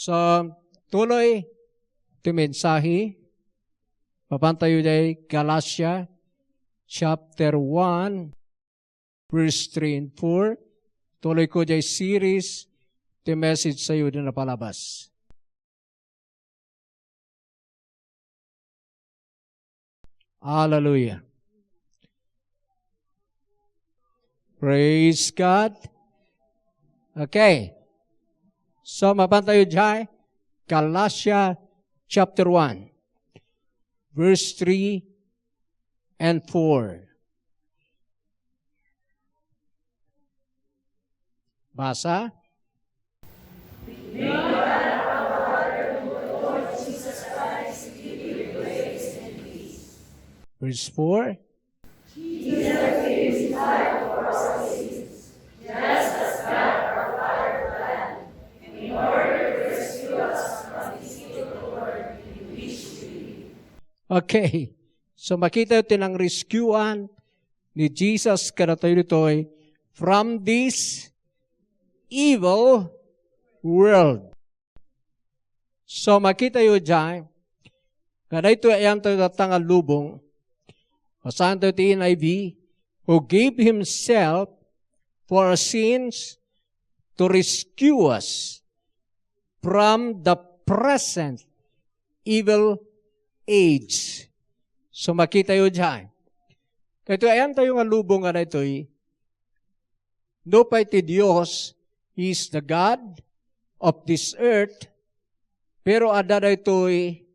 So, tuloy ito mensahe. Papantayo day Galatia chapter 1 verse 3 and 4. Tuloy ko day series ito message sa iyo din na palabas. Hallelujah. Praise God. Okay. So, mapantayo dyan, Galatia chapter 1, verse 3 and 4. Basa. Verse 4. Okay. So makita ito ng rescuean ni Jesus kada tayo dito'y from this evil world. So makita yun dyan, kada ito ay ang tayo tatang lubong, masahan tayo ti NIV, who gave Himself for our sins to rescue us from the present evil age. So makita yun dyan. Kaya ayan tayo nga lubong nga na ito'y, no pa iti Diyos is the God of this earth, pero ada na ito'y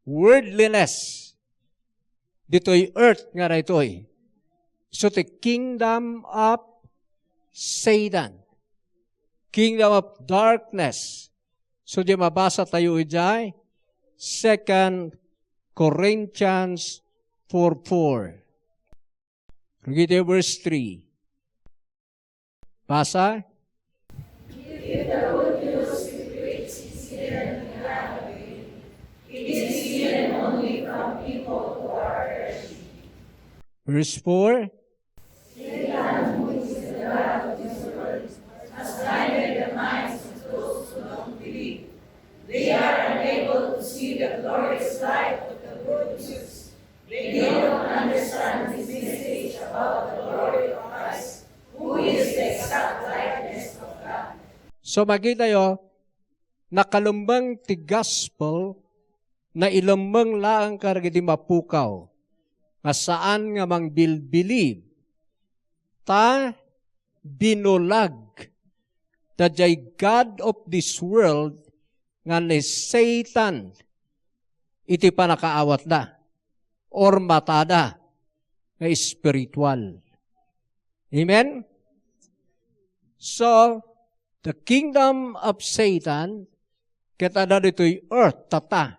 worldliness. Dito'y earth nga na ito'y. So the kingdom of Satan. Kingdom of darkness. So di mabasa tayo dyan, 2 Corinthians 4:4. Read verse 3. Basa. If the good news we preach is hidden in heaven, it is hidden only from people who are perishing. Verse 4. Satan, who is the God of this world, has blinded the minds of those who don't believe. They are unable to see the glorious light of the good news. They don't understand this message about the glory of Christ, who is the exact likeness of God. So makita yo, nakalumbang ti gospel na ilumbang laang karagiti mapukaw, nga saan nga mang bilbilib, ta binulag, da jay God of this world, nga ni Satan, iti panakaawat da, or matada, nga spiritual. Amen? So, the kingdom of Satan, kita na dito'y earth, tata.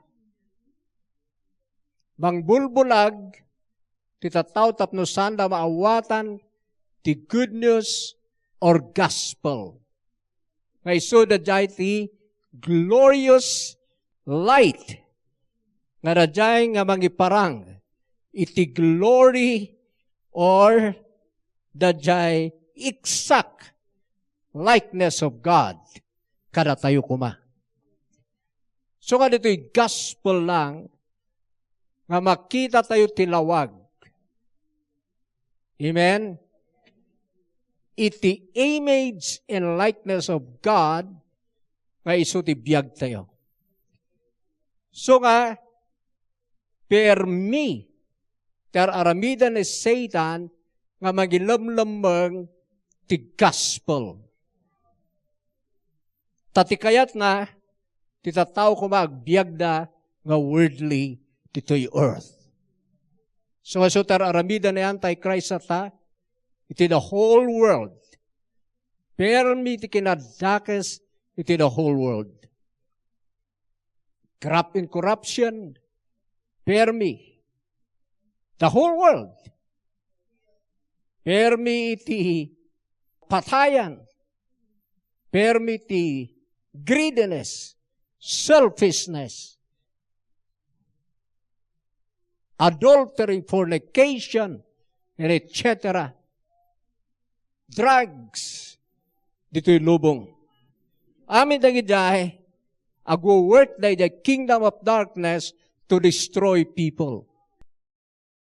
Mangbulbulag, titataw tapno sanda maawatan, the good news or gospel. Ngay so da jay ti glorious light nga radjay nga mangiparang iti glory or dadjay exact likeness of God kada tayo kuma. So kada ito'y gospel lang nga makita tayo tilawag. Amen? Iti image and likeness of God nga iso ti biyag tayo. So nga, per me, ter aramida ni Satan, nga magilamlamang ti gospel. Tatikayat na, titataw ko magbiyag na nga worldly dito'y earth. So ter aramida ni Antichrist ata, iti the whole world. Per me ti kinadakes iti the whole world. Corrupt in corruption, per me. The whole world. Per me iti patayan. Per me iti greediness, selfishness, adultery, fornication, and etc. Drugs. Dito'y lubong. Amin dagi jahe, agwo-work na the kingdom of darkness to destroy people.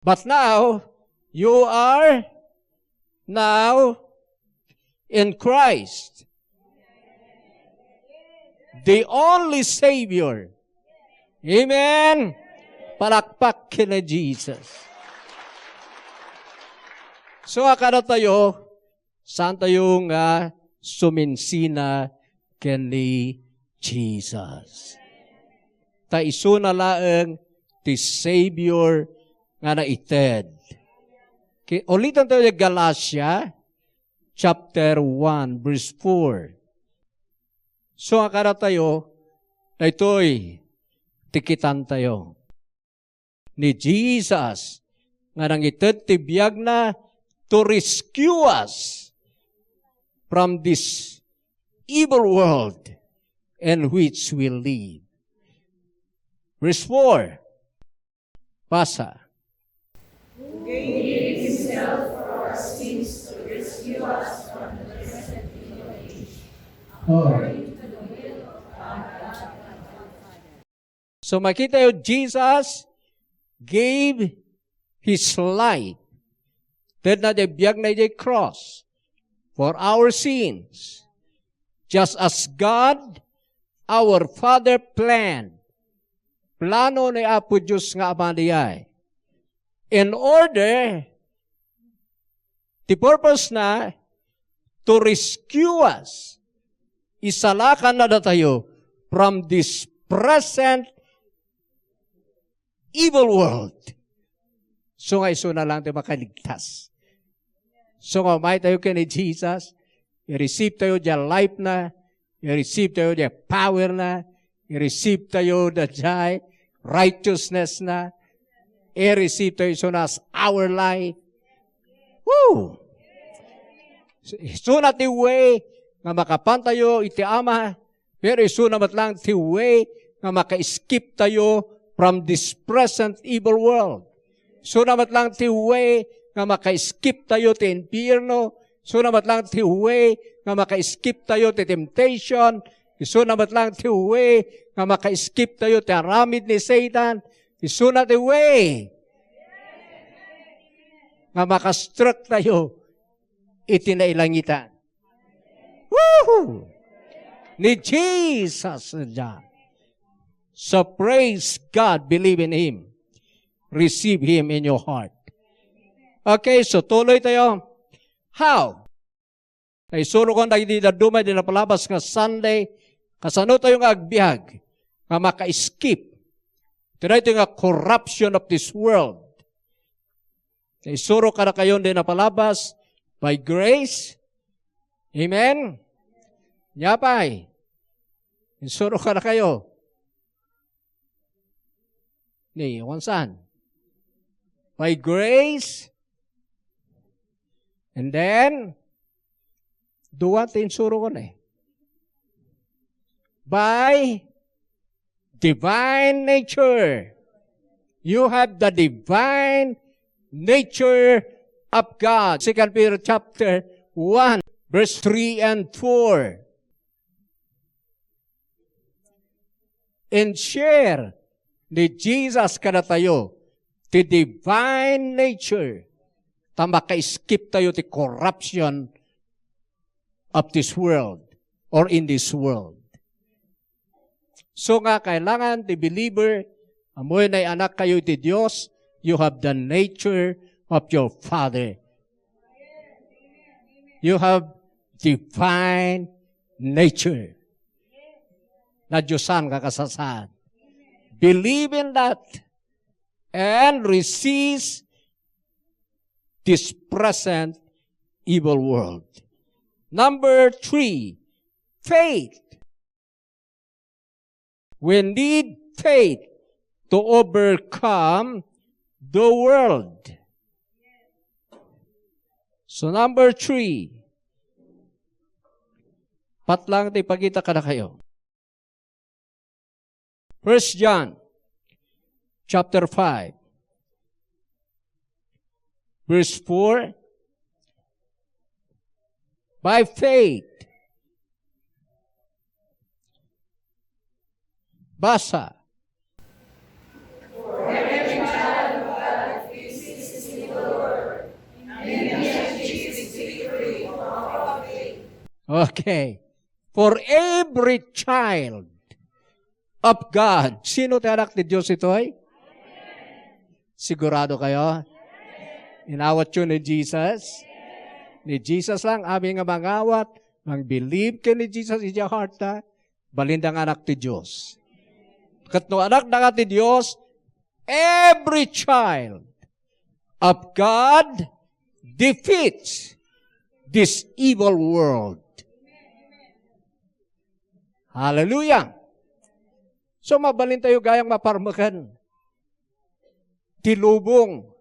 But now, you are now in Christ, the only Savior. Amen? Palakpak kina Jesus. So, akala tayo, saan tayo nga suminsina kini Jesus. Ta iso na laeng ti Savior nga naited. Ulitan tayo yung Galatia, chapter 1, verse 4. So, akala tayo, na ito'y tikitan tayo. Ni Jesus, nga nang ited ti biyag na to rescue us from this evil world in which we live. Verse 4. Pasa. Who gave himself for our sins to rescue us from the present evil age, according to the will of God. So makita yung Jesus gave His life. Did na the biyag na the cross for our sins. Just as God, our Father, planned. Plano ni Apo Diyos nga amaniyay. In order, the purpose na, to rescue us. Isalakan na tayo from this present evil world. So nga iso na lang tayo makaligtas. So nga may tayo kini Jesus, i-receive tayo dyan life na, i-receive tayo dyan power na, i-receive tayo dyan righteousness na, i-receive tayo so na as our life. Woo! So na ti way nga makapantayo iti ama, pero iso na matlang ti way nga maka-skip tayo from this present evil world. So namat lang ti way nga maka-skip tayo ti impyerno. So namat lang ti way nga maka-skip tayo ti temptation. So namat lang ti way nga maka-skip tayo ti aramid ni Satan. So na ti way nga maka-struck tayo iti nailangitan. Woohoo! Ni Jesus dyan. So praise God, believe in Him. Receive Him in your heart. Okay, so tuloy tayo. How? Ay suro ko na hindi na dumay, di na palabas nga Sunday, kasano tayo nga agbiag, nga maka-skip. Tinay ito nga corruption of this world. Ay suro ka na kayo di na palabas, by grace. Amen? Yapay. Suro ka na kayo. Ni, saan? By grace. And then, duwa tinsuro ko na eh. By divine nature. You have the divine nature of God. 2 Peter chapter 1, verse 3 and 4. And share ni Jesus kada tayo the divine nature. Tama ka-skip tayo the corruption of this world or in this world. So nga, kailangan the believer, amoy na anak kayo ti Diyos, you have the nature of your Father. You have divine nature. Na Diyosan kakasasaan. Believe in that and resist this present evil world. Number 3, faith. We need faith to overcome the world. So number 3, patlang tayo pagkita ka na kayo. 1 John chapter 5, verse 4, by faith, Basa. Okay. For every child of God. Sino tayo anak ni Diyos ito ay? Sigurado kayo? Inawat yun ni Jesus? Ni Jesus lang, aming nga mangawat, mang-believe ka ni Jesus in your heart na, balindang anak ni Diyos. Kat no anak na ni Diyos, every child of God defeats this evil world. Hallelujah! So mabalin tayo gayang maparmakan. Tilubong.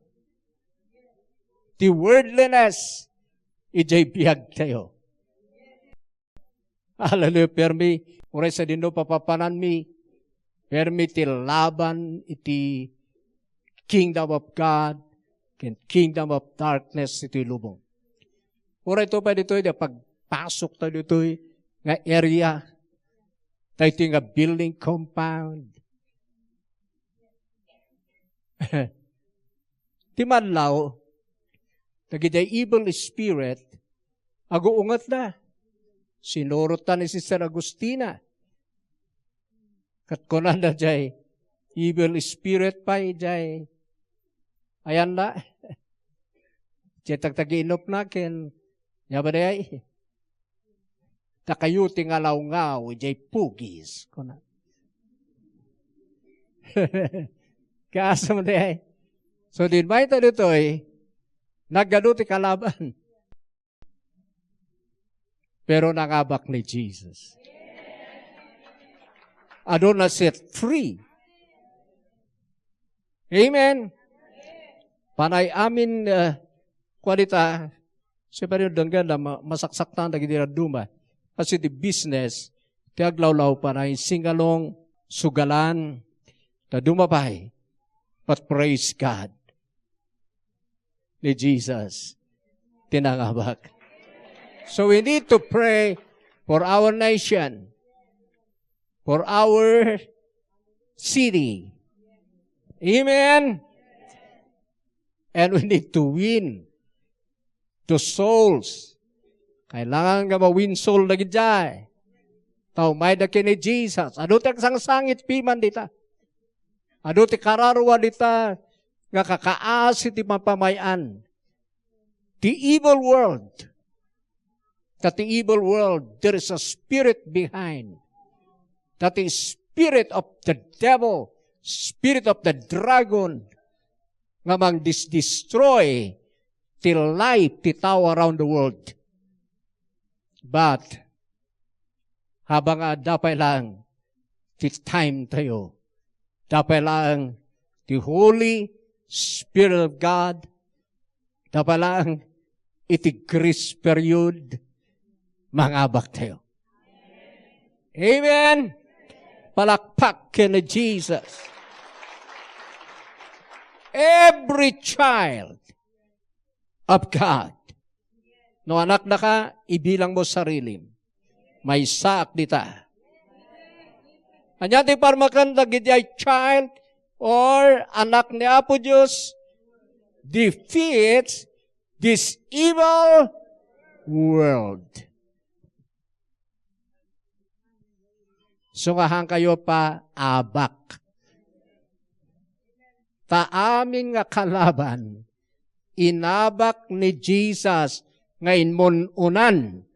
Ti wordliness. Ijay biyag tayo. Hallelujah. Permi, uray sa dino papapanan mi. Permi ti laban iti kingdom of God and kingdom of darkness iti lubong. Uray to pa dito, pagpasok tayo dito nga area. Tayo ito nga building compound. Ti manlaw, nagiday evil spirit, aguungat na. Sinurot na ni Sister Agustina. Kat kunan na jay, evil spirit pa jay. Ayan na. Jay tagtaginop na ken. Yaba day. Takayuti nga law-ngaw, jay pugis. Kunan. Kaasa mo day. So din ba ito dito naggaduti kalaban. Pero nangabak ni Jesus. Adon na set free. Amen. Panay amin kwalita, siyempre yung danggan na masaksak na nagidira duma. Kasi di business, tiaglawlaw panay singalong sugalan na dumapay. But praise God. Ni Jesus, tinangabak. So we need to pray for our nation, for our city. Amen? And we need to win the souls. Kailangan nga ma-win soul na gidjay. Tao may da kini Jesus. Ano ti sang sangit piman dita? Ano ti kararwa dita nga kakaas iti mapamayan? The evil world. That the evil world, there is a spirit behind. That is spirit of the devil, spirit of the dragon, nga mang destroy till life ti tao around the world. But, habang dapat lang, ti time tayo, dapat lang, the Holy Spirit of God, dapat lang, iti grace period, mangabak tayo. Amen? Palakpak ka na Jesus. Every child of God, no anak na ka, ibilang mo sarili. May saak dita. Anya ti parmakan dagiti ay child or anak ni Apo Diyos defeats this evil world. Sungahan kayo pa abak. Taaming nga kalaban, inabak ni Jesus ngayon mununan,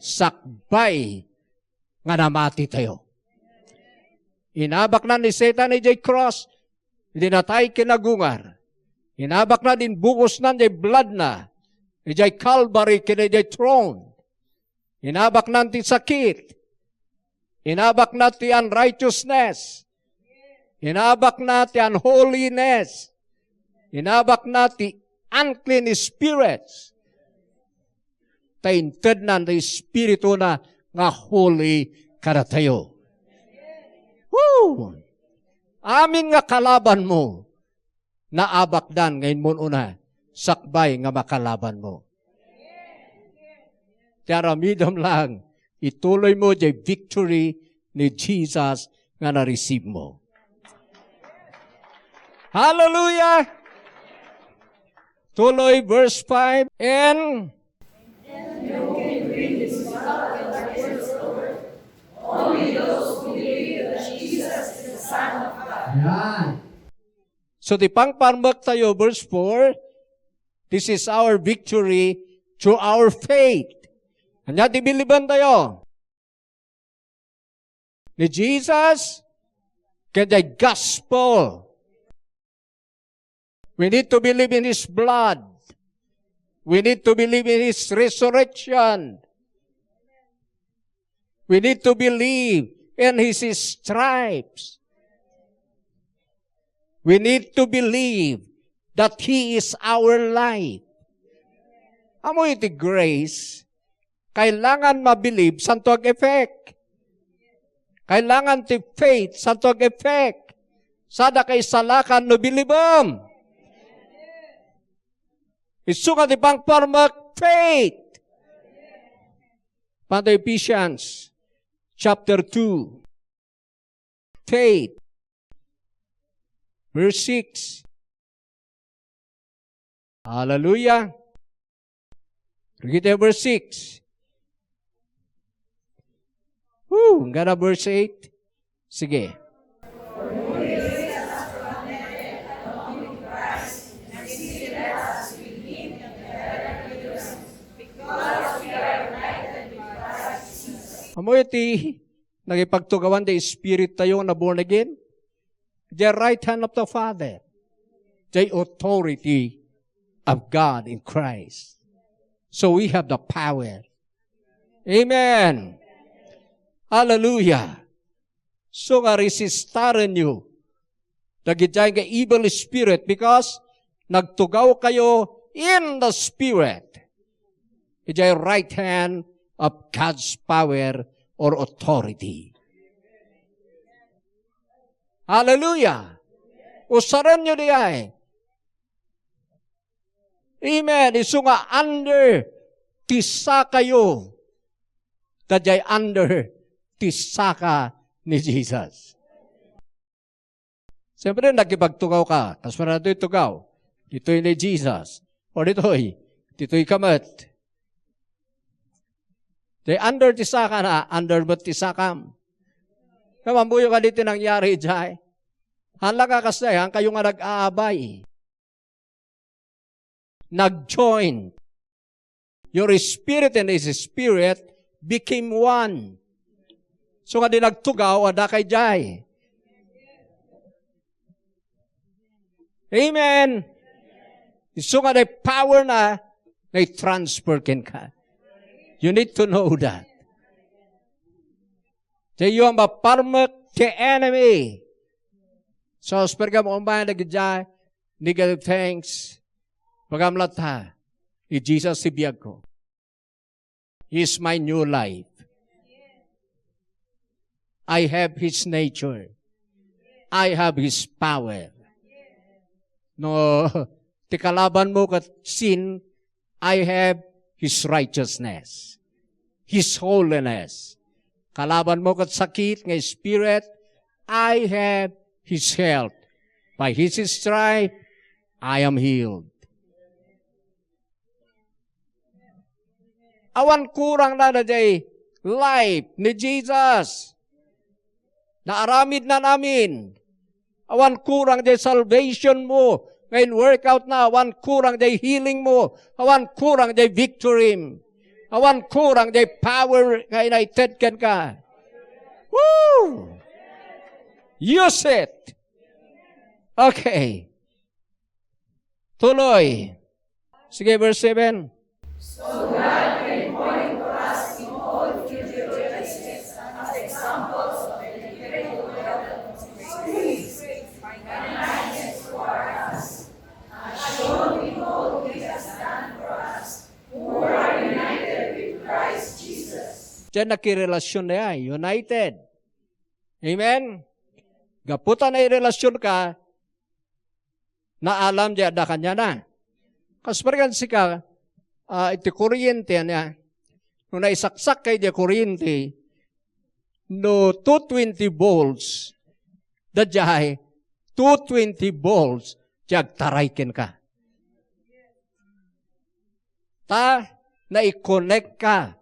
sakbay nga namati tayo. Inabak na ni Satan ni J. Cross, hindi na tayo kinagungar. Inabak na din bukos na ni blood na, ni J. Calvary kini J. throne. Inabak na ti sakit. Inabak na ti unrighteousness. Inabak na ti unholiness. Inabak na ti unclean spirits. Tainted na ti spirito na nga holy kada tayo. Woo! Amin nga kalaban mo, naabakdan ngayon mo una, sakbay nga makalaban mo. Tiyaramidam lang, ituloy mo di victory ni Jesus nga na-receive mo. Hallelujah! Tuloy, verse 5, and Yan. so di pangparmak tayo, verse 4, this is our victory through our faith. Kanya tibiliban tayo ni Jesus kaya gospel. We need to believe in His blood. We need to believe in His resurrection. We need to believe in His stripes. We need to believe that He is our life. Amo iti grace, kailangan mabilib santo ag effect. Kailangan ti faith santo ag effect. Sada kay salakan no bilibam. Isuka ti pangparmak faith. Panto Ephesians chapter 2. Faith. Verse 6. Hallelujah. Kita verse 6. Gana verse 8. Sige. Amoy iti nagipagtugawan the Spirit tayo na born again. The right hand of the Father. The authority of God in Christ. So we have the power. Amen. Hallelujah. So nga resistaran nyo. Nagidyan ka evil spirit because nagtugaw kayo in the Spirit. It's a right hand of God's power or authority. Hallelujah. Usaran nyo diya. Amen. Isu nga under tisa kayo. Tadjay under tisaka ni Jesus. Siyempre, nagkipagtugaw ka. Tapos para dito'y tugaw. Dito'y ni Jesus. O dito'y kamat. Di under tisaka na, under but tisakam. Kamambuyo ka dito nangyari dyan. Halaga kasi, kayo nga nag-aabay. Nag-join. Your spirit and His spirit became one. So nga di nagtugaw, ada kay jay. Amen. So nga di power na transfer ken ka. You need to know that. That you are maparmak the enemy. So, seperti mo umbayan na gidya, negative thanks, magamlat ha, ni Jesus si biyag ko. He is my new life. I have His nature. I have His power. No, tikalaban mo kat sin, I have His righteousness. His holiness. Kalaban mo kat sakit ng spirit, I have His health. By His stripe, I am healed. Awan kurang na day life ni Jesus. Naaramid na namin. Awan kurang day salvation mo. Ngayon workout na, awan kurang day healing mo. Awan kurang day victory. Awan kurang day power nga united kan ka. Woo! Use it. Okay. Tuloy. Sige, verse 7. So God can point to us in all future generations as examples of the incredible wealth of His grace and kindness toward us, as shown in all He has done for us, who are united with Christ Jesus. Diyan nakirelasyon na yan, united. Amen? Gaputan na relasyon ka, na alam diya da kanya na. Kaspargan sika, iti kuryente niya, nung naisaksak kay di kuryente, no 220 volts, dajay 220 volts, jag taraykin ka. Ta, na i-connect ka,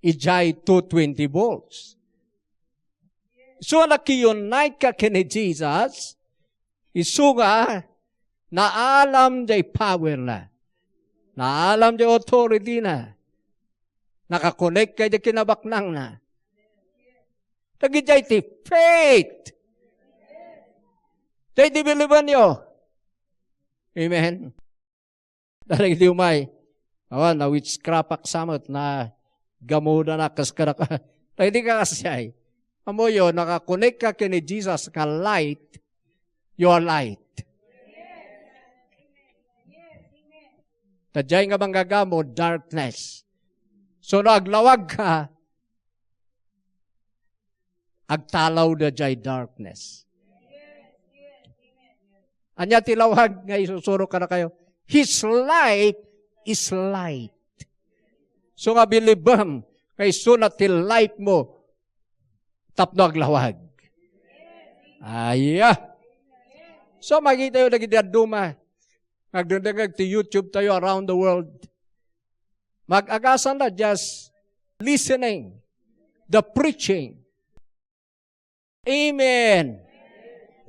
ijay 220 volts. So, naki-unite ka kini Jesus, isuga, naalam jay power na, naalam jay authority na, nakakonect ka jay kinabaknang na. Lagi jay ti faith. Jay di biliban nyo. Amen. Dahil di umay, na witchcraft samot na gamuda na kaskaraka. Dahil di ka kasyay. Amo yun, nakakonect ka kini Jesus ka light, your light. Tadjay nga bang gagamo, darkness. So, naglawag ka, agtalaw na jay darkness. Anya tilawag nga isusuro ka na kayo. His light is light. So nga bilibam, kay sunat til light mo, tapno aglawag. Aya. So makita yung nagidaduma, nagdundagag ti YouTube tayo around the world. Mag-agasan na just listening, the preaching. Amen.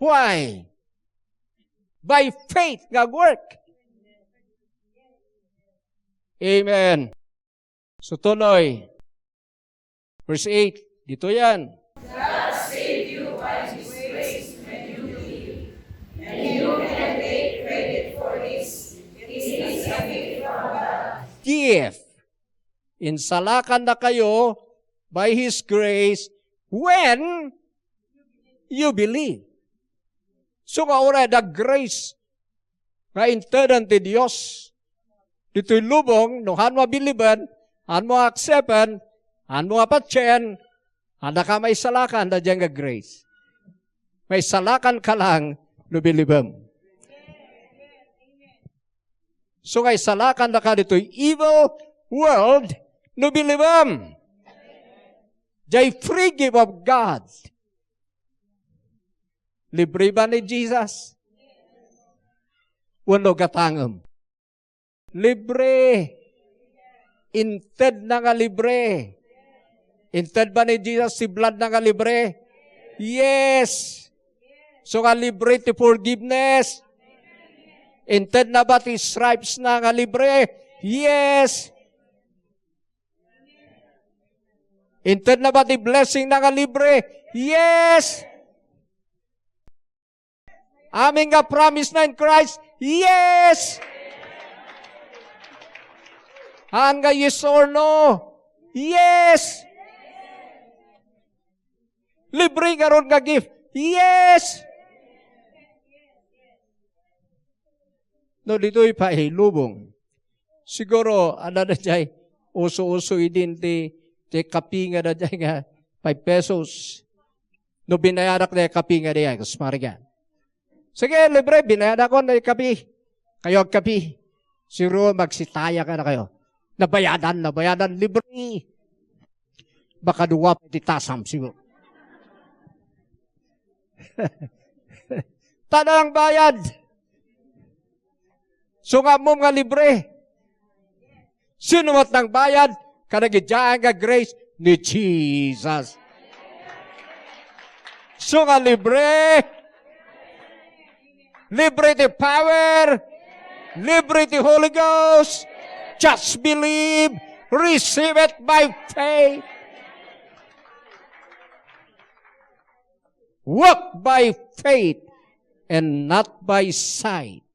Why? By faith, nag-work. Amen. So tuloy. Verse 8, dito yan. God saved you by His grace when you believe, and you can take credit for this. It is a gift from God. Gift. Insalakan na kayo by His grace when you believe. So nga ora, the grace nga intedan ti Diyos. Dito'y lubong, no han mo biliban, han mo acceptan, han mo apatchen, handa ka may salakan da dyan nga grace. May salakan ka lang, no bilibam. So nga salakan na ka dito'y evil world, no bilibam. Jay free gift of God. Libre ba ni Jesus? Wano katangam. Libre. Inted na nga libre. Inted ba ni Jesus si blood na nga libre? Yes. So nga libre ti forgiveness. Inted na ba ti stripes na nga libre? Yes. Inted na ba ti blessing na nga libre? Yes. Aming nga promise na in Christ? Yes! Haan nga yes or no? Yes! Libre nga ron nga gift? Yes! No, dito'y pahilubong. Siguro, ano na dyan, uso-uso idin ti kapi nga na dyan nga, 5 pesos. No, binayarak na kapi nga na yan, kasmarigan. Sige, libre, binayad ako na kapi. Kayo kapi. Siguro magsitaya ka na kayo. Nabayadan, libre. Baka duwa pa titasam, siguro. Tanang bayad. So nga mo nga libre. Sino mat ng bayad? Kanagidyan nga grace ni Jesus. So nga libre. Libre the power. Libre the Holy Ghost. Just believe. Receive it by faith. Walk by faith and not by sight.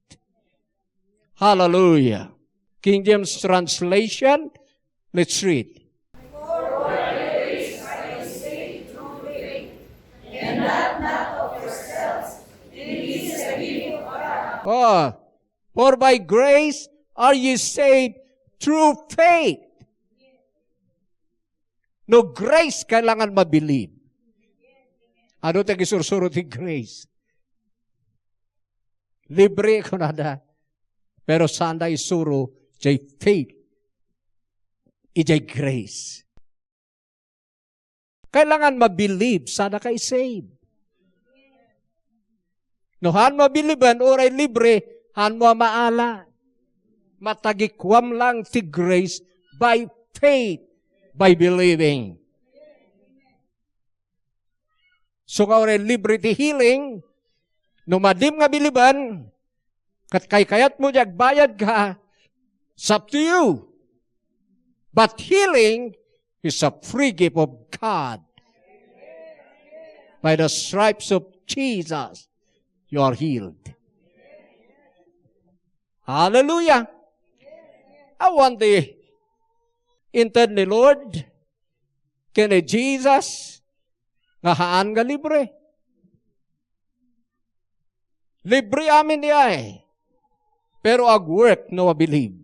Hallelujah. King James translation. Let's read. For by grace are ye saved through faith. No grace kailangan mabilib. Ano tayo isursuro ti grace? Libre ko na da. Pero saan da isuro jay faith. Ijay grace. Kailangan mabelieve, sana kay save. No, han mabiliban, oray libre, han mo maala. Matagikwam lang ti grace by faith, by believing. So nga oray libre ti healing, no madim nga biliban, kayat mo diag bayad ka, it's up to you. But healing is a free gift of God. By the stripes of Jesus, you are healed. Hallelujah! I want the intend ni Lord kini Jesus nga haan nga libre. Libre amin niya eh. Pero ag work no I believe.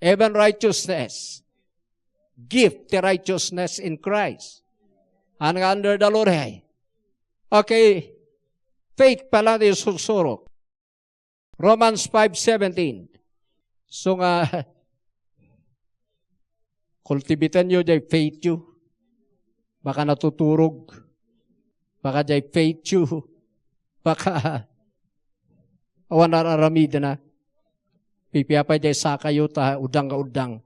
Even righteousness. Gift the righteousness in Christ. Ang under the Lord eh. Okay. Faith pala di susurok. Romans 5:17. So nga, kultibitan nyo jay faith you. Baka natuturog. Baka jay faith you. Baka awan nararamid na. Pipiapay jay sakayo ta, udang ka udang.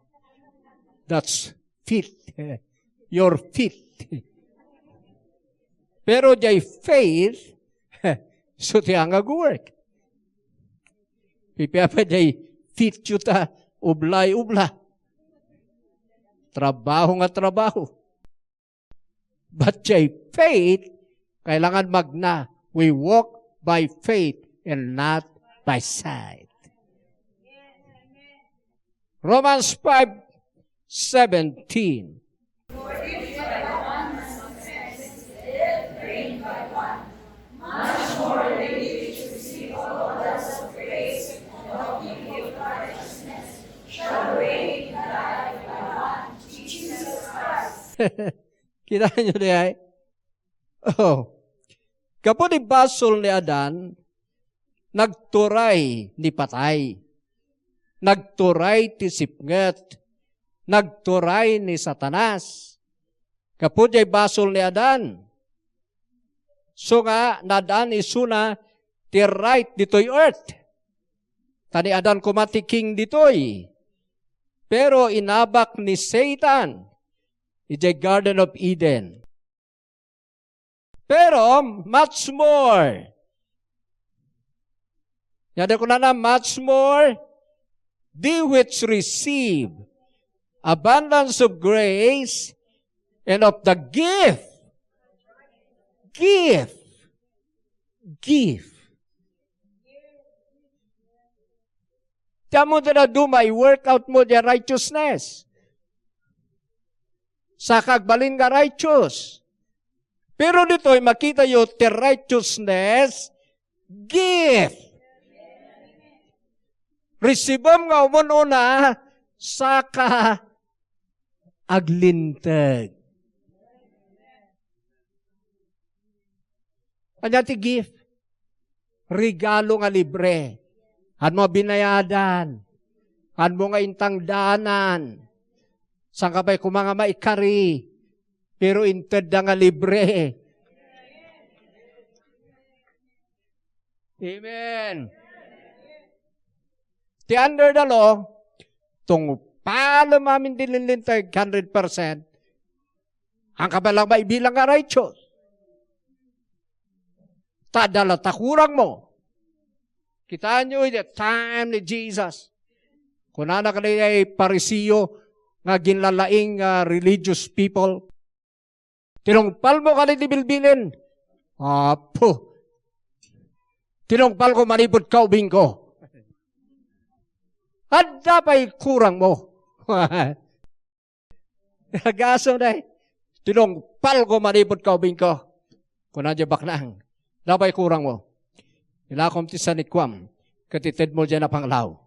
That's fit. Your fit. Pero jay faith, so tiyangag-work. Pipiapay jay fit you ta, ublay-ubla. Trabaho nga trabaho. But jay faith, kailangan magna. We walk by faith and not by sight. Romans 5:17. For if by one man's offense death reigned by one, much more they which receive all abundance of grace and of the gift of righteousness shall reign in life by one, Jesus Christ. Kita nyo niya. Oh. Kapag ibasol ni Adan, nagturay ni patay. Nagturay ti sipnget. Nagturay ni Satanas. Kapag ibasol ni Adan. So nga, nadan isuna ti right dito'y earth. Tani Adan kumatiking dito'y. Pero inabak ni Satan. Ijay Garden of Eden. Pero, much more. Yada ko na much more. They which receive abundance of grace and of the gift. Gift. Gift. Tiyan mo na dumay, work out mo the righteousness. Sa kagbalin nga righteous. Pero dito'y makita yung the righteousness gift. Resibam nga umununa sa aglintag. Kanya ti gift. Regalo nga libre. Han mo binayadan. Han mo nga intang danan. Saan ka ba'y kumanga maikari? Pero inted na nga libre. Amen. Ti under the law, tung pala mamin dinilintag 100%, ang kabalang maibilang nga righteous. Tadala takurang mo. Kitaan nyo the time ni Jesus. Kung anak ka ay parisiyo, nga ginlalaing religious people, tinongpal mo ka ni bilbilin. Apo. Tinongpal ko manipod ka ubing ko. At dapat kurang mo. Nagaso na eh. Tinongpal ko manipod ka ubing ko. Kung nadya baknang. Dapat kurang mo. Ilakom ti sanikwam. Katitid mo dyan na panglaw.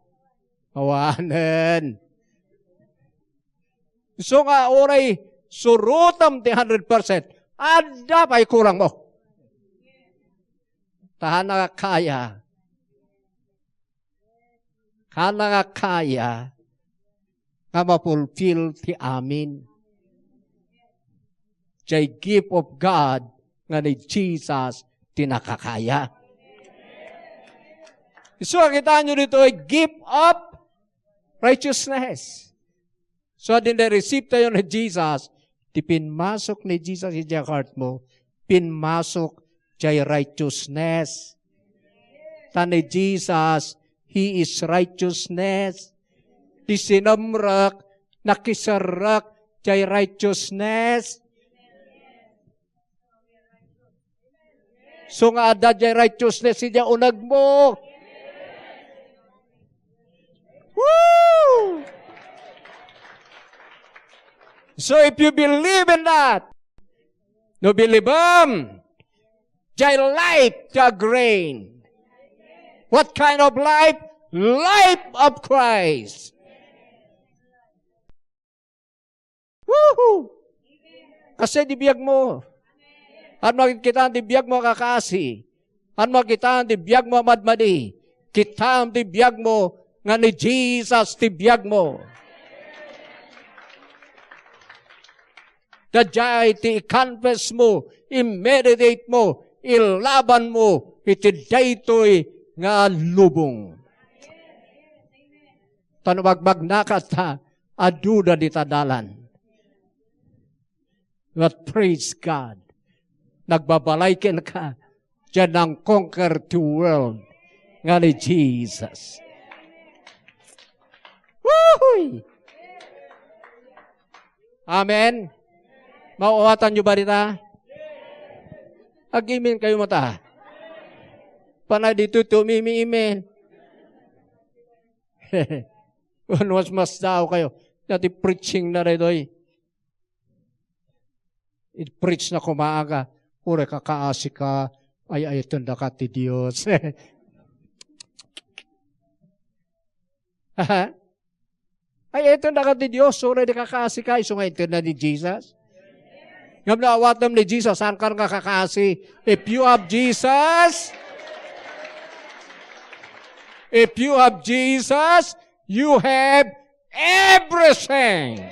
Awanan. So nga oray surutam ti 100%. Ada pa'y kurang mo. Tahan na kaya. Kana nga kaya nga mapulfill ti amin. jay gift of God nga ni Jesus tinakakaya. So, kita nyo dito ay gift of righteousness. So, din na-receive tayo ni Jesus, di pinmasok ni Jesus sa heart mo, pinmasok jay righteousness. Ta ni Jesus, He is righteousness. Di sinamrak, nakisarak, jay righteousness. So nga ada jay righteousness, siya unag mo. Woo! So if you believe in that, no believe jay life to grain. What kind of life? Life of Christ. Woohoo! Kasi dibiyag mo. At makikita ang dibiyag mo kakasi. At makikita ang dibiyag mo madmadi. Kita ang dibiyag mo nga ni Jesus dibiyag mo. Dadjay ti i-confess mo, i-meditate mo, ilaban mo, iti daytoy nga lubong. Tanumagbag nakata, aduda di tadalan. But praise God. Nagbabalaykin ka, dyan ang conquer to world nga ni Jesus. Woohoo! Amen. Mauwatan nyo ba rita? Agimin kayo mata. Panay dito tumimi-imin. Mas daw kayo. Dati preaching na rin doy. I-preach na kumaaga. Ure kakaasi ka. Ay tunda ka ti Diyos. Ay tunda ka ti Diyos. Ure di kakaasi ka. Iso nga tunda ni Jesus. Ngam na awatam ni Jesus, saan ka nga kakasi? If you have Jesus, you have everything.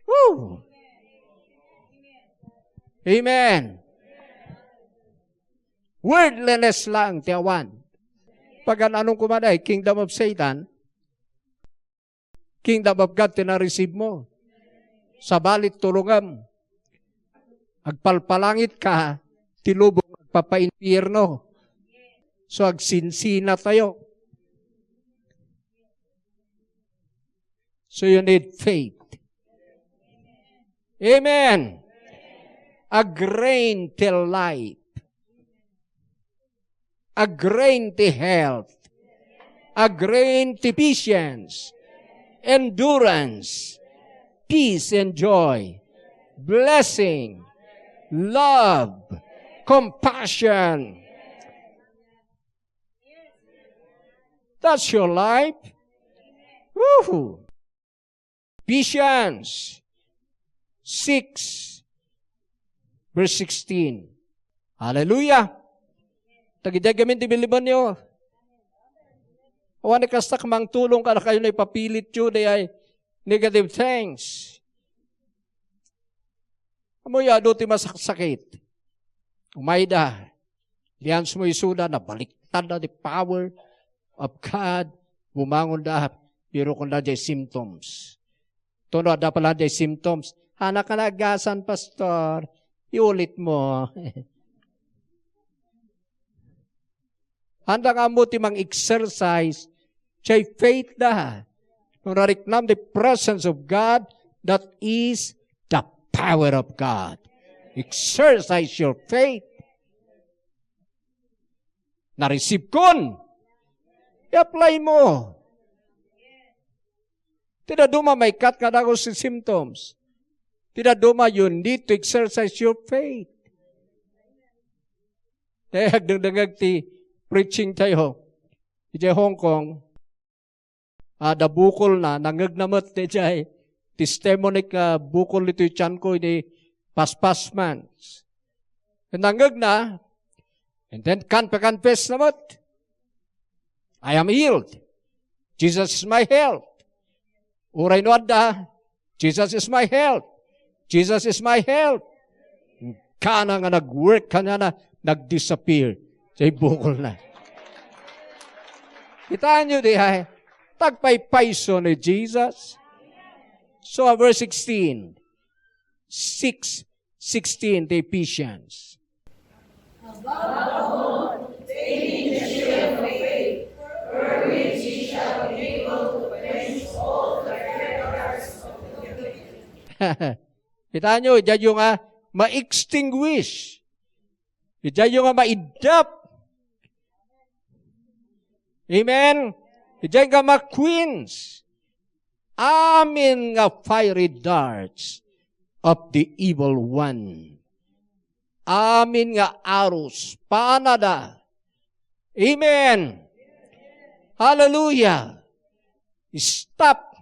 Woo! Amen. Wordliness lang, tiyawan. Pag anong kumaday, kingdom of Satan, kingdom of God, tina-receive mo. Sa balit tulungam. Agpalpalangit ka, tilubong agpapa-impierno. So agsinsina tayo. So you need faith. Amen. A grain till life. A grain to health. A grain to patience. Endurance, peace and joy, blessing, love, compassion. That's your life. Woo! Ephesians 6, verse 16. Hallelujah! Tagidagamin di biliban niyo. Awan ni kastak mang tulong ka na kayo na ipapilit yun ay negative things. Amoy ado ti masakit. Umayda. Lians mo isuda na baliktad na the power of God. Bumangon da. Pero kung na jay symptoms. Tono da pala jay symptoms. Anak ka nagasan, pastor. Iulit mo. Handa nga mo ti mang exercise. Jay faith da. Kung nariknam the presence of God, that is the power of God. Exercise your faith. Na-receive kon. I-apply mo. Tidak duma may cut ka na si symptoms. Tidak duma you need to exercise your faith. Dahil hagdang-dangag ti preaching tayo. Iti Hong Kong, da bukol na, nangagnamat ni jay, testimony ka, bukol ito yung tiyan ko, ni paspasman. Nangag na, and then confess namat, I am healed. Jesus is my health. Uray no adda, Jesus is my help. Jesus is my help. Kana nga nag-work, kana na nag-disappear. Say, bukol na. Kitaan nyo di ay, tagpay-paiso ni Jesus. So, verse 16. 6:16, the Ephesians. Taking the shield of faith, wherewith ye shall be able to quench all the fiery darts of the wicked. Kita nyo, dyan yung ma-extinguish. Dyan yung ma-idap. Amen? Dyan ka ma-queens. Amin nga fiery darts of the evil one. Amin nga arrows, panada. Amen. Hallelujah. Stop.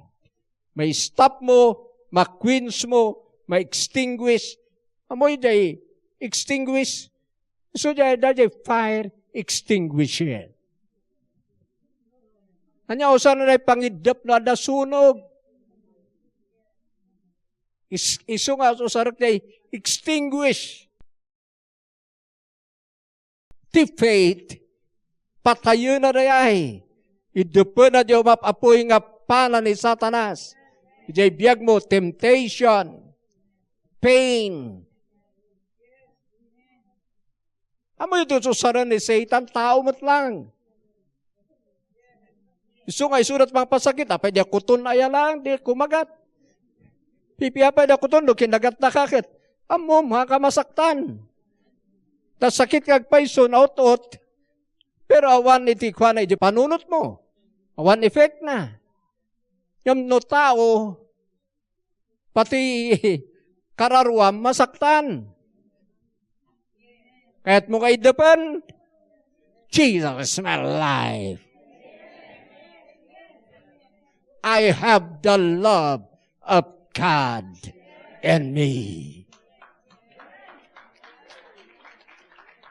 May stop mo, ma-quench mo, ma-extinguish. Amoy day, extinguish. So day fire extinguisher. Anya usan na pangidap na dasunog. Iso nga usarak day extinguish. Ti faith, patayo na day. Idupo na diyo mapapoy nga pana ni Satanas. Ijay biyag mo, temptation, pain. Amo ito susaran ni Satan, tao mo't lang. Iso nga isurat mga pasakit, apay diya kuton aya lang, di kumagat. Pipiapay diya kuton, do kinagat na kakit. Amo, mga kamasaktan. Tas sakit kag paiso, naut-ut. Pero awan iti kwa na iti panunot mo. Awan effect na. Yung no tao, pati kararuam, masaktan. Kaya't mo kay depan, Jesus is my life. I have the love of God in me.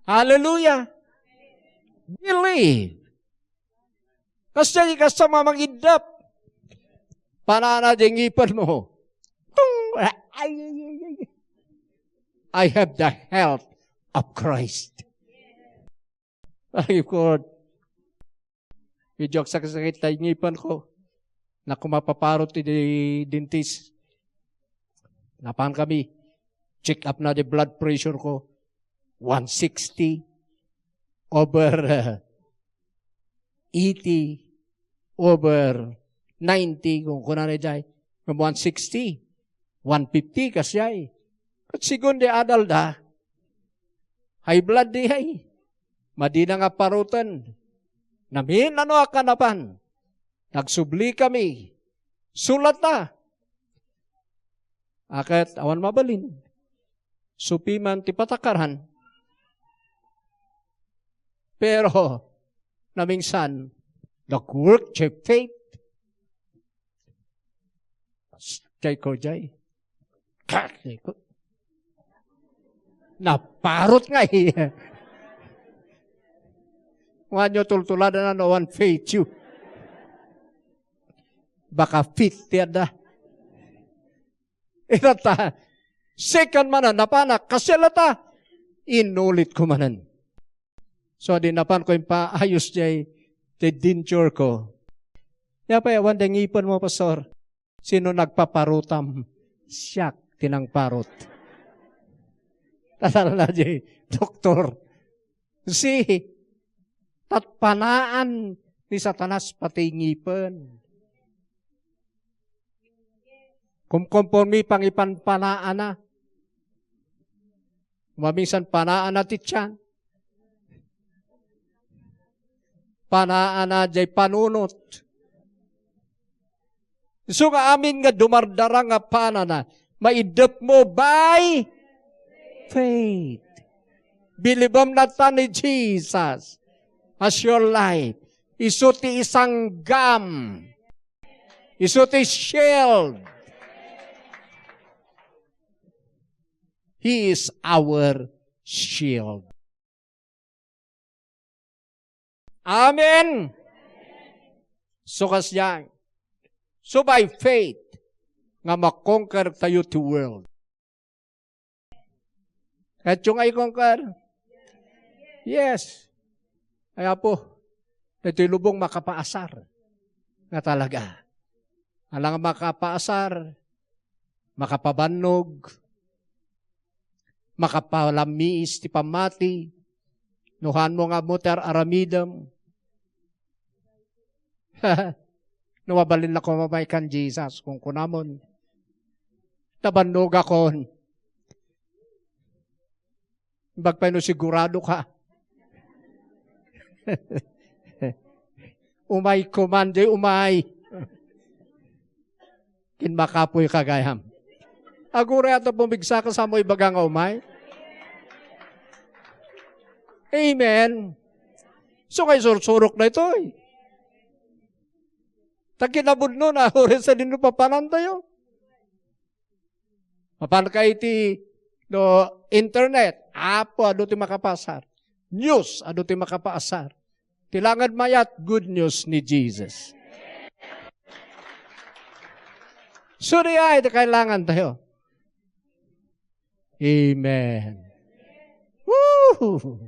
Hallelujah. Believe. Kasi kasama mag-idap. Panana ding ipan mo. I have the help of Christ. Ay, God. I-joke sa kasakit tayo ngipan ko na kumapaparot di dentist. Napan kami. Check up na the blood pressure ko. 160 over 80 over 90 kung kunan na dyan. 160. 150 kasyay. At sigun di adal da. High blood di ay. Madina nga parutan. Namin ano akanapan. Nagsubli kami. Sulat na. Akat awan mabalin. Supiman ti patakaran. Pero, namingsan, nag-work chay faith. Chay ko jay. Chay ko. Naparot nga eh. Mga nyo tultulada na no one faith you. Baka fit tiyada. Itata, second manan, napanak, kasilata, inulit ko manan. So, di napan ko yung paayos jay, the denture ko. Kaya pa, yawan dang ipon mo, Pastor. Sino nagpaparutam? Siyak, tinang parot. Tatala na jay, doktor. Si, tatpanaan ni Satanas pati ngipon. Kumkonformi pangipanpanaan na. Maminsan panaan na tityan. Panaan na jay panunot. So nga amin nga dumardara nga panana, maidap mo by faith. Bilibam na ta ni Jesus as your life. Isuti isang gam. Isuti shield. He is our shield. Amen. So kasyan. So by faith, nga makonquer tayo to world. At yung ay conquer? Yes. Kaya po, ito'y lubong makapaasar. Nga talaga. Alang makapaasar, makapabannog, makapalamiis ti pamati, nuhan mo nga mutar aramidam. Nuwabalin na ko mamay kan Jesus kung kunamon. Tabannog akon. Bagpay no sigurado ka. Umay kumande, umay. Kinmakapoy kagayam. Agura ito pumigsa ka sa mo'y bagang umay. Amen. So kay sursurok na ito eh. Takinabud nun, rin sa dino papanan tayo. Papan ka iti no internet, apo ado ti makapasar. News ado ti makapasar. Tilangad mayat good news ni Jesus. So di ay kailangan tayo. Amen. Woo!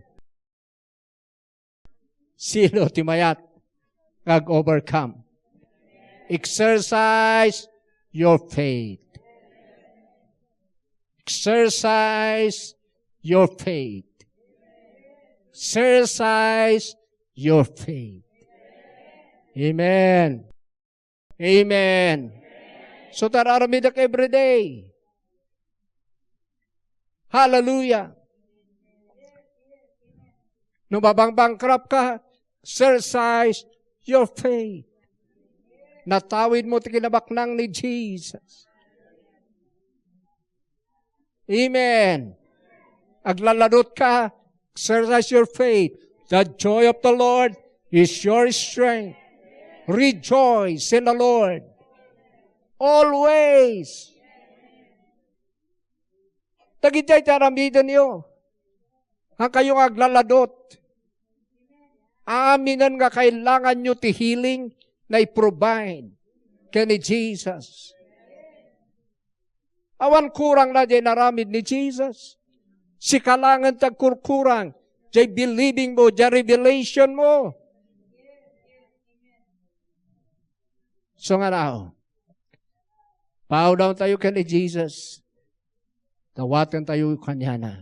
Sino ti mayat kag-overcome? Exercise your faith. Exercise your faith. Exercise your faith. Amen. Amen. So tararamidak every day. Hallelujah. Nung babang-bankrupt ka, exercise your faith. Natawid mo ti kinabaknang ni Jesus. Amen. Aglaladot ka, exercise your faith. The joy of the Lord is your strength. Rejoice in the Lord. Always. Tagitay taramidan niyo. Ang kayong aglaladot. Aminan nga kailangan nyo ti healing na i-provide kay ni Jesus. Awan kurang na dyan naramid ni Jesus. Si kalangan tagkurkurang. Dyan believing mo, dyan revelation mo. So nga na, bow down tayo kay ni Jesus. Tawatan tayo kanya na.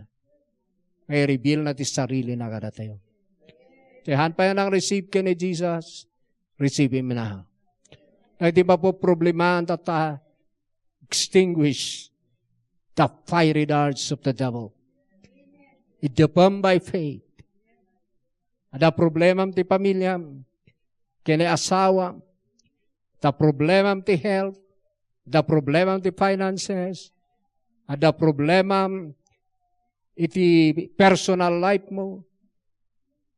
May reveal na ti sarili na kada tayo. Tiyan pa yan ang receive kay ni Jesus. Receive him na. Na di ba po problema ang tata extinguish the fiery darts of the devil. Idapam by faith. Ada problema ti pamilyam, kini asawa, the problema ti health, the problema ti finances, ada problema iti personal life mo.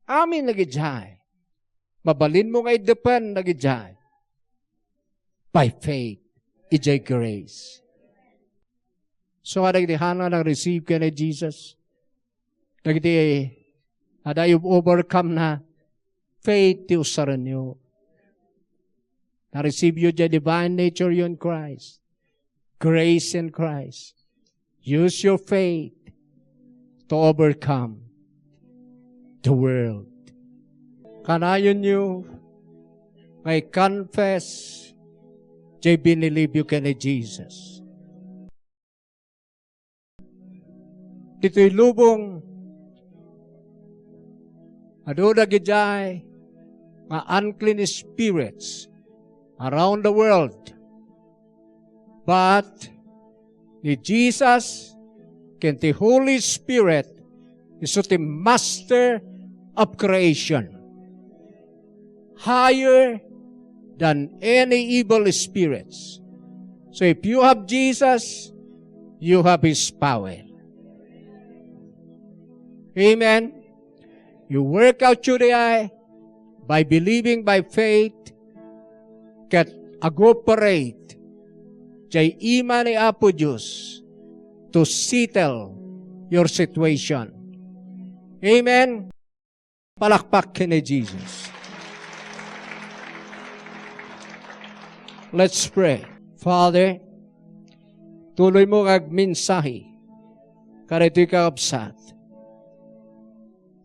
Amin nagijay. Mabalin mo nga idepan nagijay. By faith, ijay grace. So, adagdihana na receive ka ni Jesus. Dagdi, ada yung overcome na faith ti usaran nyo. Na-receive you the divine nature you in Christ. Grace in Christ. Use your faith to overcome the world. Kanayon nyo, may confess, jay binilieve you ka ni Jesus. Dito'y lubong, adoda gijay, nga unclean spirits around the world. But, ni Jesus, can the Holy Spirit, is the master of creation. Higher than any evil spirits. So if you have Jesus, you have His power. Amen. You work out your eye by believing by faith, kat agoperate jay iman ni Apo Diyos to settle your situation. Amen. Palakpak kini Jesus. Let's pray. Father, tuloy mo kag mensahe, kada ito'y kakabsat.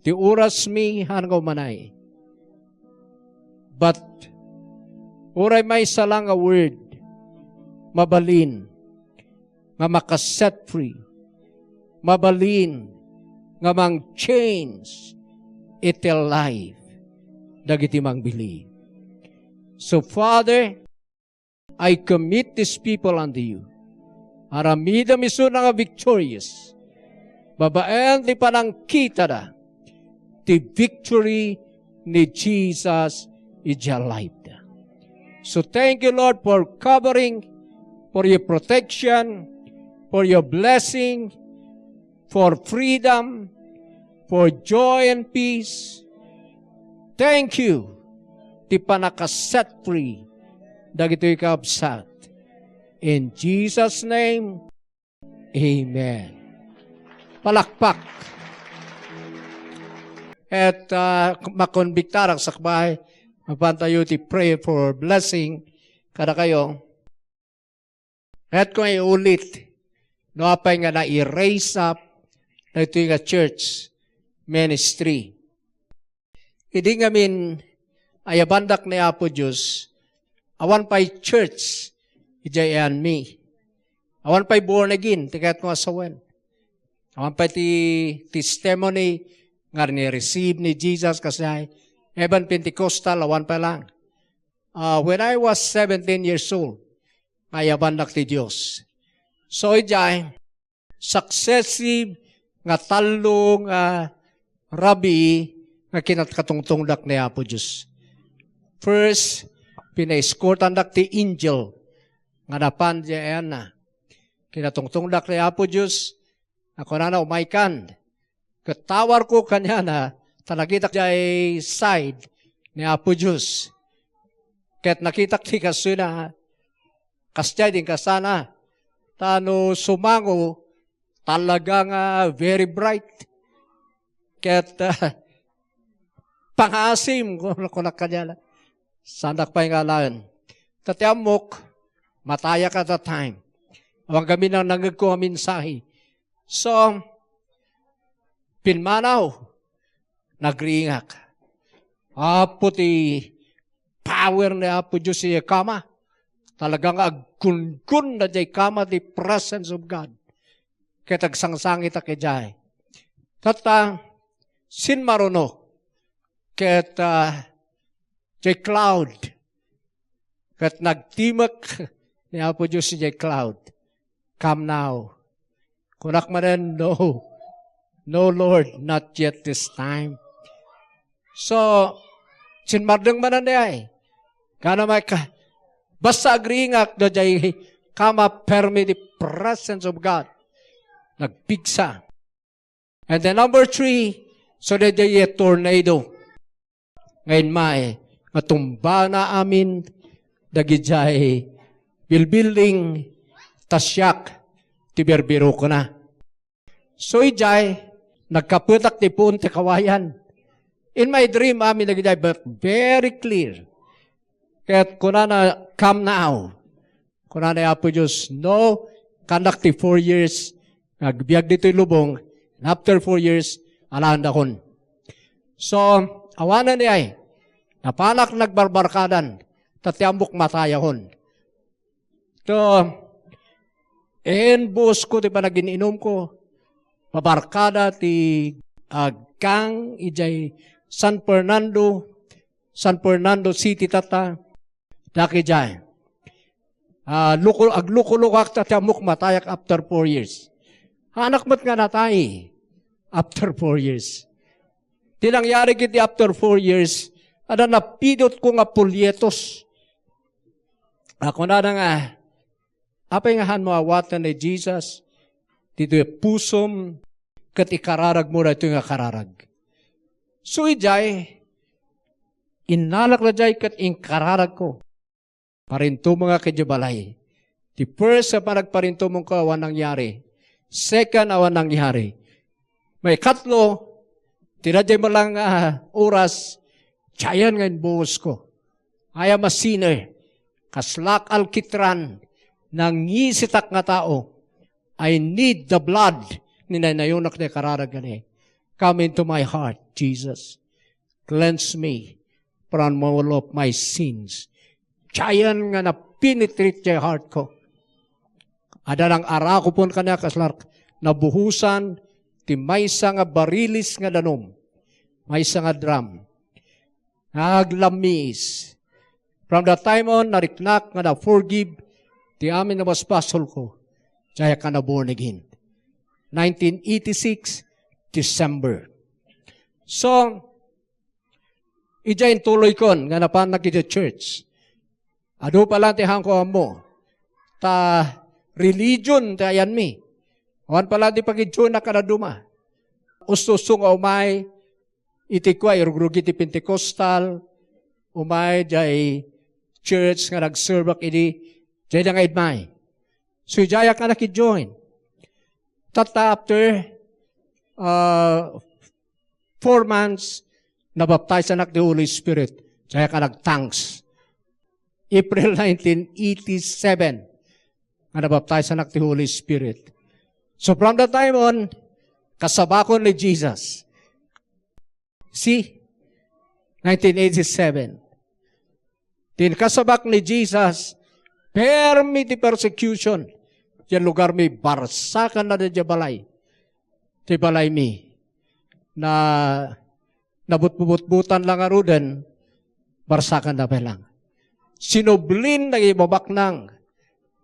Ti oras mi hanggaw manay. But, oray may salang a word, mabalin, nga makaset free, mabalin, nga mang change itil life, dagiti mang believe. So, Father, I commit these people unto you. Aramida miso nga victorious. Babaen ti panang kita da. The victory ni Jesus ija life da. So thank you, Lord, for covering, for your protection, for your blessing, for freedom, for joy and peace. Thank you. Ti panakaset free. Dagito'y kaabsat. In Jesus' name, Amen. Palakpak. At makonbiktarang sakbay, mapantayo ti pray for blessing kada kayo. At kung iulit, no apay nga na-erase up na ito yung church ministry. Hindi ngamin ayabandak ni Apo Diyos, awan pa'y church, ijayan me. Awan pa'y born again, tikat mo asawan. Awan pa'y testimony, nga ni-receive ni Jesus kasi Evan Pentecostal, awan pa lang. When I was 17 years old, ayabandak ti Diyos. So, ijay, successive nga talong rabi nga kinatkatungtungdak ni Apo Diyos. First, pina-escortan dak ti angel nga napan diyan na. Kinatungtungdak ni Apo Diyos, ako na umaikan. Katawar ko kanya na talagita jay side ni Apo Diyos. Ket nakita ti kaso na kasjay din kasana. Tano sumango talagang very bright. Ket pangasim ko na kanya na. Sandak pa yung alaan. Tatiamok, mataya ka that time. Awang kami nang nangag ko ang mensahe. So, pinmanaw, nagringak. Apo ti power ni Apo Diyos siya kama. Talagang aggun-gun na jay kama the presence of God. Kaya tagsangsangit a kajay. Tata, sin maruno. Kaya jay cloud. Kaya nagtimak ni Apo Diyos si jay cloud. Come now. Kunak man no. No, Lord, not yet this time. So, sinmardang manan ay. Kana may basta agringak na jay kama permi the presence of God. Nagpigsa. And then number 3, so that jay tornado. Ngayon mae, matumba na amin dagi jay building tasyak tiberbiro ko na. So ijay, nagkaputak ti puon ti kawayan. In my dream, amin nagijay, but very clear. Kaya't kuna na, come now. Kuna na Apo Diyos, no, conduct ti 4 years, nagbiyag dito'y lubong, and after 4 years, alahan dakon. So, awanan niya ay, napanak nagbarbarkadan, tatiambok matayahon. So, bus ko, di ba nagininom ko, mabarkada ti gang ijay San Fernando City tata, daki jay. Aglukulukak tati amok matayak after 4 years. Anak mat nga natay after 4 years. Tinangyari kiti after 4 years, ada napidot ko nga pulyetos. Ako na nga, apay nga han mo awatan ni Jesus, dito pusom, kat ikararag mo na ito nga kararag. So ijay, inalak na jay kat inkararag ko. Parinto mga kadyabalay. Di first sa panagparinto mong ko awan nangyari. Second awan nangyari. May katlo, tinadya mo lang oras, tiyayan ngayon buhos ko. I am a sinner. Kaslak alkitran, nangisitak nga tao. I need the blood ni nayunak na kararag gani. Come into my heart, Jesus. Cleanse me from all of my sins. Chayan nga na penetrate yung heart ko. Ada ng ara ko pun kanya kaslar nabuhusan ti maysa nga barilis nga danom. Maysa nga drum. Naglamis. From the time on, nariknak nga na forgive ti amin na baspasol ko. Chaya ka na born again. 1986, December. So, ijayin tuloy kon, nga napanak iti church. Ado pala ti hangko mo. Ta religion ti ayan mi. Awan pala ti pagidyon na kanaduma. Ustusong umay, iti kwa, irugrug iti Pentecostal, umay, jay church nga nagservak iti, jay na nga idmay. So, jaya ka nakidjoin. Tata after 4 months, nabaptize anak the Holy Spirit. Kaya ka nag-thanks. April 1987, nabaptize anak the Holy Spirit. So from that time on, kasabakon ni Jesus. See? 1987. Din kasabak ni Jesus, permit the persecution. Yan lugar may barsakan na dyan balay. Di balay mi. Na nabut-but-butan lang aruden, barsakan na pelang. Sinublin na ibabak nang,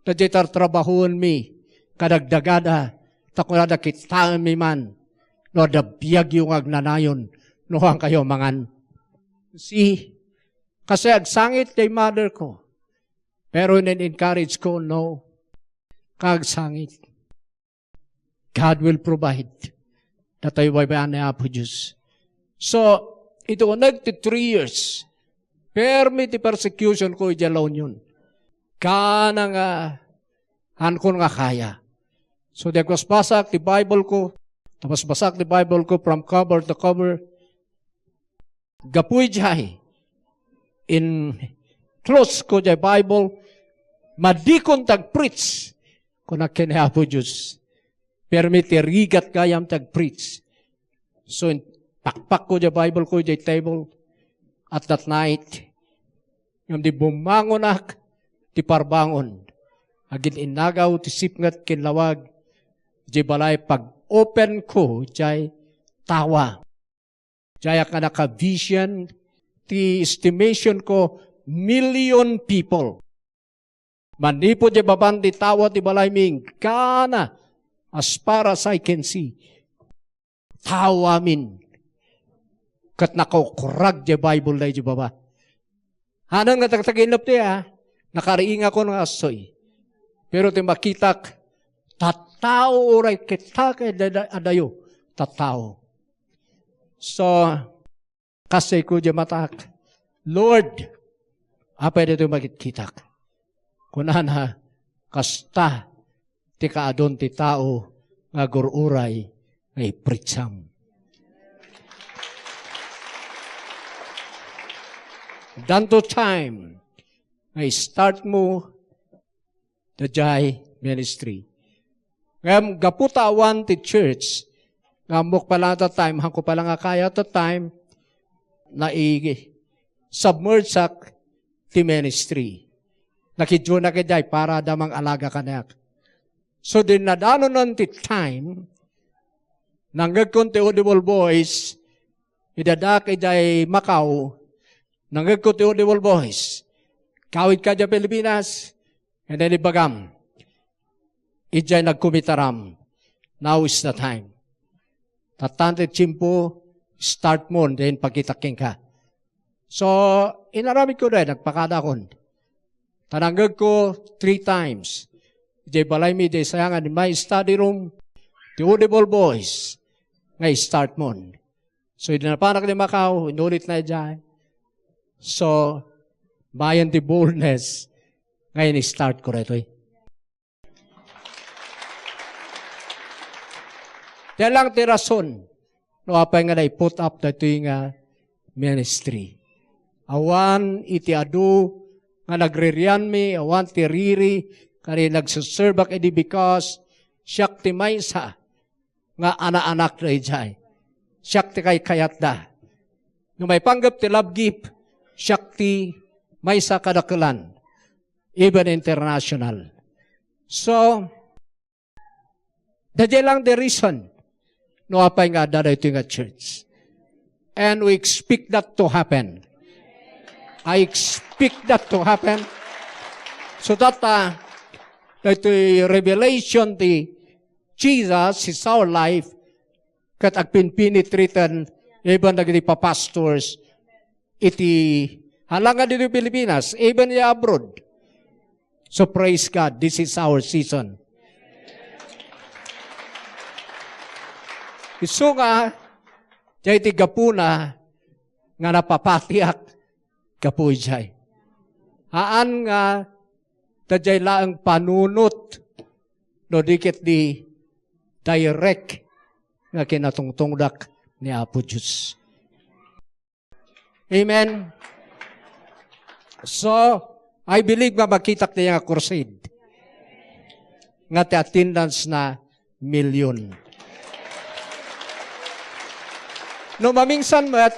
na dyan trabahon mi, kadagdagada, takunada kitaan mi man, no da biyag yung agnanayon, no ang kayo mangan. See, kasi agsangit kay mother ko, pero in-encourage ko, no, kagsangit. God will provide. Natay baybayan na po Diyos. So, ito nagti 3 years. Permit the persecution ko ijalaw yun. Kana nga, hankon nga kaya. So, dagwas basak the Bible ko, tapos basak the Bible ko from cover to cover. Gapuy jay, in close ko jay Bible, madikon tag-preach, kung nakinaya po Diyos. Permit rigat kayam tag-preach. So, pakpak ko jay Bible ko jay table, at that night, yung di bumangonak, ti parbangon. Agin inagaw, ti sipngat kinlawag, jay balay pag-open ko, jay tawa. Jay ka naka-vision, ti estimation ko, 1,000,000 people. Manipo jay baban ti tawa, ti balay ming, kana, as far as I can see, tawa min. Kat nakukurag jay Bible na jay baba. Hanang natagtaginap ti nakariing ako ng asoy. Pero ti makitak, tatao oray kita kay adayo, tatao. So, kasi ko jay matak, Lord, apa dito magkitak? Kunana, kasta, ti kaadon ti tao, nga gururay, ngay pritsam. Danto time, ngay start mo, the jay ministry. Ngam gaputawan ti church, ngamok pala at time, hangko pala nga kaya at time, na submersak ti ministry. Nakidyo na kajay para damang alaga kanak. So din nadano nun ti time, nanggagkon ti audible voice, idadak kajay Macau, nanggagkon ti audible voice, kawit ka dyan Pilipinas, and then ibagam, ijay nagkumitaram, now is the time. Tatante chimpo, start mo, then pagkitaking ka. So, inaramid ko rin, nagpakada kon. Tananggag ko 3 times. Ijay balay mi, ijay sayangan in my study room, the audible voice, ngay start mo. So, idinapanak ni Macau, inulit na ijay. So, bayan di boldness, ngayon i-start ko rito Yan lang ti rason, no apay nga na i-put up na ito yung ministry. Awan iti adu, nga nagre-rian mi, awan ti riri, kani nagsuserve ak edi because siyak ti maysa, nga anak-anak na ijay. Siyak ti kay kayat da. No may panggap ti love gift, siyak ti maysa kadakalan, even international. So, dadya lang the reason, no apay nga dada ito nga church. And we expect that to happen. I expect that to happen. So that ito'y revelation ti Jesus is our life kat agpinpinitritan even nagdi pa pastors iti halanga dito Pilipinas, even ya abroad. So praise God, this is our season. Isu nga, jay ti gapuna nga napapatiak kapuy jay. Haan nga tajay laang panunot no dikit di direct nga kinatungtungdak ni Apo Diyos. Amen. So, I believe nga makitak niya nga crusade. Nga ti attendance na milyon. No mamingsan mat,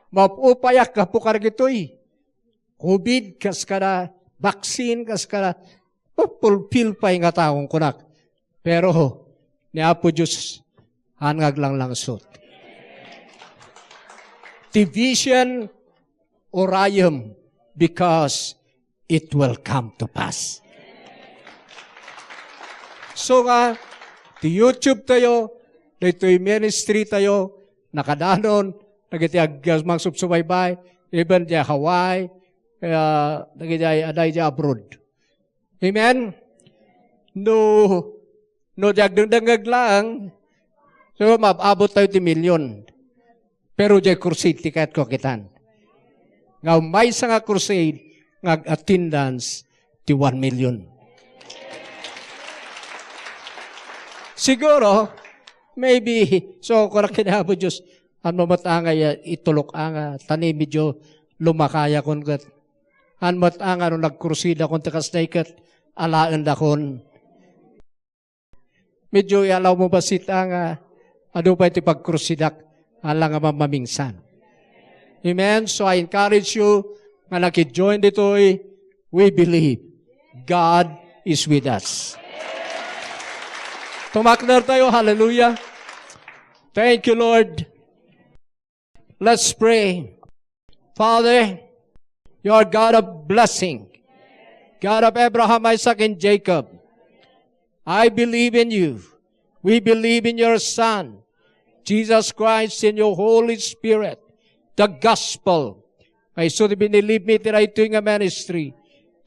mapupayak ka po kargitoy. COVID, kas kada, vaccine, kas kada, pulpil pa yung taong kunak. Pero, ni Apo Diyos, hangag lang langsot. Division orayum, because it will come to pass. So nga, di YouTube tayo, dito'y ministry tayo, nakadanon, nagitiag mga subsubaybay, even di Hawaii, nagitiag aday di abroad. Amen? No dagdagdag lang, so mababot tayo ti milyon. Pero di crusade, tikat ko kitan. Nga may sa nga crusade, nga attendance, ti 1 million. Siguro, maybe, so kung kinabo Diyos, ano matangay itulok anga, tani medyo lumakaya kon kat. Han matanga no nagkrusida kon takas naikat, alaan da kon. Medyo alaw mo ba sitanga, ano pa iti pagkrusidak, alang nga mamamingsan. Amen? So I encourage you, nga nakijoin dito'y, we believe God is with us. Tumaknar tayo, hallelujah. Thank you, Lord. Let's pray. Father, you are God of blessing, God of Abraham, Isaac, and Jacob. I believe in you. We believe in your Son, Jesus Christ, in your Holy Spirit, the gospel. Ay so binilieve me tinay ito nga ministry,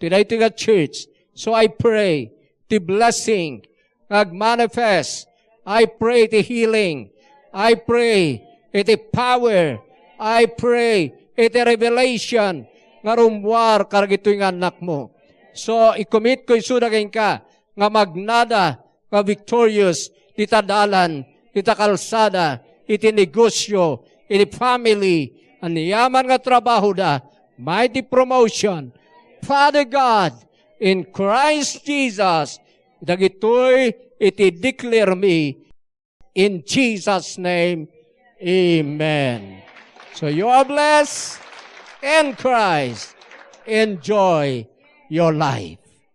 tinay ito nga church. So I pray, the blessing, mag-manifest. I pray the healing. I pray iti power. I pray iti revelation nga rumwar karagito yung anak mo. So, i-commit ko isunagayin ka nga magnada, nga victorious, ita dalan, ita kalsada, iti negosyo, iti family, ang yaman nga trabaho da, mighty promotion. Father God, in Christ Jesus, dagitoy iti declare me in Jesus' name. Amen. So you are blessed in Christ. Enjoy your life.